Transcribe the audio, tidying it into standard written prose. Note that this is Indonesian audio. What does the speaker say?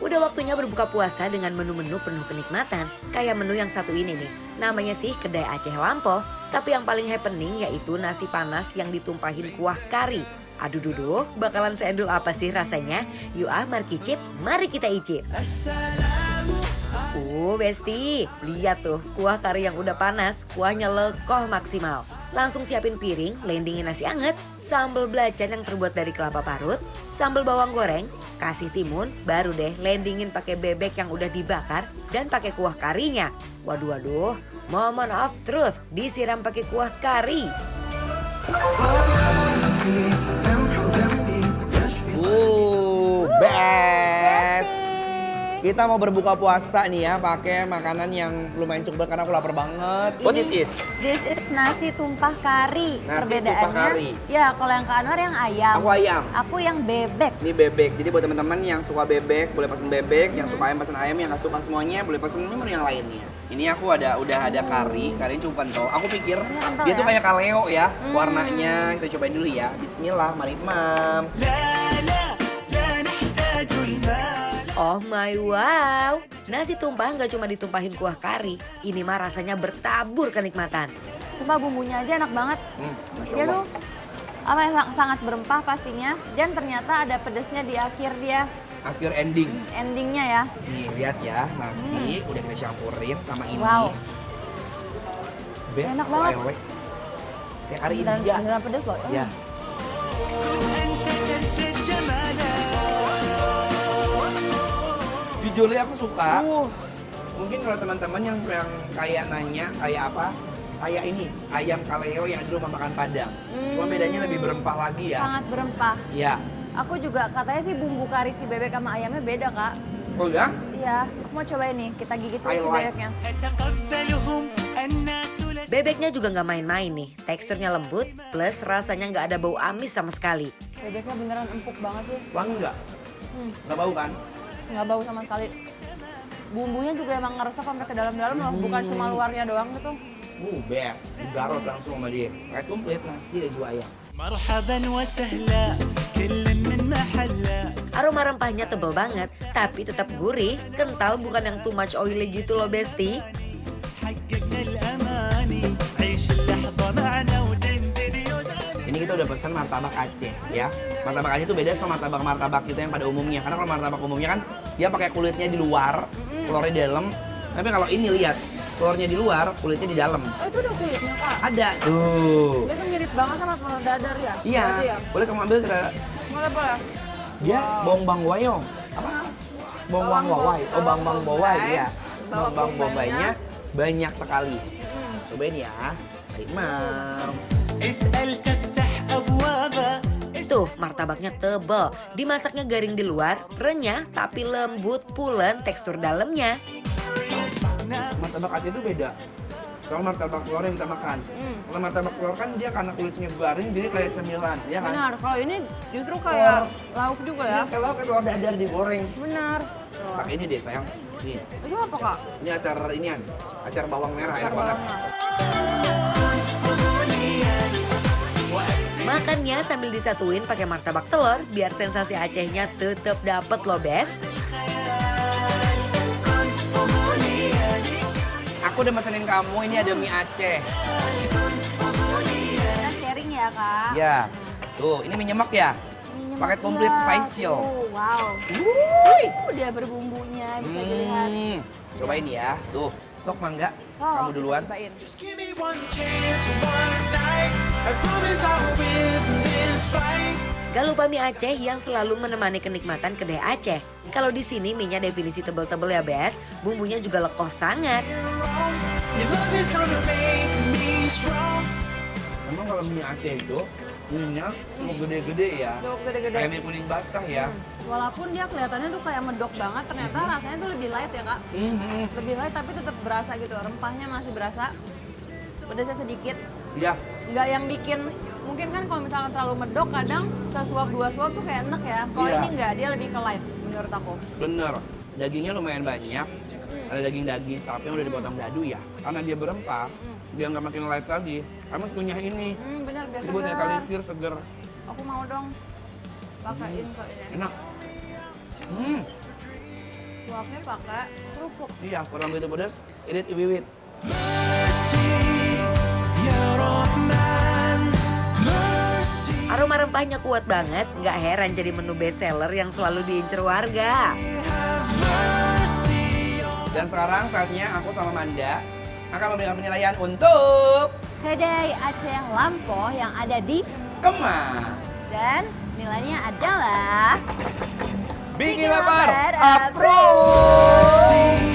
Udah waktunya berbuka puasa dengan menu-menu penuh kenikmatan. Kayak menu yang satu ini nih. Namanya sih Kedai Aceh Lampo. Tapi yang paling happening yaitu nasi panas yang ditumpahin kuah kari. Aduh duduh, bakalan seendul apa sih rasanya? Yuk mari kicip, mari kita icip. Besti, lihat tuh kuah kari yang udah panas, kuahnya lekoh maksimal. Langsung siapin piring, landingin nasi anget, sambal belacan yang terbuat dari kelapa parut, sambal bawang goreng, kasih timun, baru deh landingin pakai bebek yang udah dibakar dan pakai kuah karinya. Waduh waduh, moment of truth disiram pakai kuah kari. Best. Kita mau berbuka puasa nih ya, pakai makanan yang lumayan cukup karena aku lapar banget. What is this? This is nasi tumpah kari. Nasi Perbedaannya, tumpah kari. ya kalau yang Kak Anwar yang ayam. Aku ayam. Aku yang bebek. Ini bebek. Jadi buat teman-teman yang suka bebek, boleh pesen bebek. Yang suka ayam pesen ayam, yang nggak suka semuanya boleh pesen menu yang lainnya. Ini aku udah ada kari cukup kental. Aku pikir kental dia tuh ya? kayak kaleo ya, warnanya. Kita cobain dulu ya. Bismillah, mari mam. Oh my wow, nasi tumpah nggak cuma ditumpahin kuah kari, ini mah rasanya bertabur kenikmatan. Sumpah bumbunya aja enak banget. Masya Dia Allah. tuh apa ya, sangat berempah pastinya. Dan ternyata ada pedesnya di akhir dia. Akhir ending. Endingnya ya. Nih lihat ya, nasi udah kita campurin sama ini. Wow. Best Enak banget. oleh-oleh. Kayak kari Beneran, India. beneran pedes loh. Ya. Jujur aku suka. Mungkin kalau teman-teman yang kayak nanya kayak apa? Kayak ini, ayam kaleo yang dulu makan Padang. Cuma bedanya lebih berempah lagi ya. Sangat berempah. Iya. Aku juga katanya sih bumbu kari si bebek sama ayamnya beda, Kak. Oh ya? Iya, aku mau cobain nih. Kita gigit dulu I si like. bebeknya. Bebeknya juga nggak main-main nih, teksturnya lembut plus rasanya nggak ada bau amis sama sekali. Bebeknya beneran empuk banget sih. Wangi nggak? Nggak bau kan? Nggak bau sama sekali. Bumbunya juga emang ngeresap sampai ke dalam-dalam loh, bukan cuma luarnya doang gitu. Best. Digarot langsung sama dia. Kayak komplit nasi dan juga ayam. مرحبا وسهلا كل من محله. Aroma rempahnya tebel banget, tapi tetap gurih, kental bukan yang too much oily gitu loh Besti. حققنا الاماني عيش اللحظه معنا ودندن يودان. Ini kita udah pesan martabak Aceh ya. Martabak Aceh itu beda sama martabak kita yang pada umumnya. Karena kalau martabak umumnya kan dia pakai kulitnya di luar, telurnya di dalam. Tapi kalau ini lihat, telurnya di luar, kulitnya di dalam. Oh itu udah kulitnya, Kak. Ada. Tuh. Dia tuh mirip banget sama telur dadar ya? Iya. Berarti ya? Boleh kamu ambil kita. Boleh. Dia bawang bang wayong. Apa? Bawang bang wawai. Oh bang bang bawai ya. Bawang bang bawainya banyak sekali. Cobain ya. Mari mam. اسال تفتح ابوابه. Tuh, martabaknya tebel, dimasaknya garing di luar, renyah tapi lembut, pulen tekstur dalamnya. Martabak Aceh itu beda. Kalau martabak telur yang kita makan. Kalau martabak telur kan dia karena kulitnya garing jadi kayak cemilan, ya kan? Benar, kalau ini justru kayak lauk juga ya? Ini kalau kayak telur dadar digoreng. Benar. Pakai ini deh sayang. Nih, Itu apa, Kak? ini acar inian. Acar bawang merah enak banget. Makannya sambil disatuin pakai martabak telur biar sensasi Acehnya tetep dapet loh Bes. Aku udah mesenin kamu, ini ada mie Aceh. Kita sharing ya, Kak? Ya. Tuh, ini mie nyemek ya? Mie nyemek Pakai komplit ya. spesial. Wow. Dia berbumbunya, bisa dilihat. Cobain ya. Tuh, sok mangga. So, Kamu duluan. cobain. Just give me one chance, one night. I promise I will win this fight. Gak lupa mie Aceh yang selalu menemani kenikmatan kedai Aceh. Kalau di sini mie-nya definisi tebel-tebel ya Bes, bumbunya juga lekoh sangat. Your love is gonna make me strong. Memang kalau mie Aceh itu, mie-nya semua gede-gede ya. Cukup gede-gede. Kayak mie kuning basah ya. Walaupun dia kelihatannya tuh kayak medok banget, ternyata rasanya tuh lebih light ya, Kak. Lebih light tapi tetap berasa gitu. Rempahnya masih berasa. Pedasnya sedikit. Iya. Nggak yang bikin, mungkin kan kalau misalnya terlalu medok kadang sesuap dua suap tuh kayak enak ya. Kalau Iya. ini nggak, dia lebih ke light menurut aku. Bener. Dagingnya lumayan banyak. Ada daging-daging sapi yang udah dipotong dadu ya. Karena dia berempah, dia nggak makin light lagi. Kamu harus kunyah ini. Benar, biar Ini buat segar. neutralisir seger. Aku mau dong. Pakaiin kok ini. Enak. Kuahnya pakai kerupuk. Iya, kurang begitu pedas. Irit iwiwit. Aroma rempahnya kuat banget, nggak heran jadi menu best seller yang selalu diincar warga. Dan sekarang saatnya aku sama Manda akan memberikan penilaian untuk Kedai Aceh Lampo yang ada di Kemang. dan nilainya adalah Bikin Bikin lapar, lapar, approve!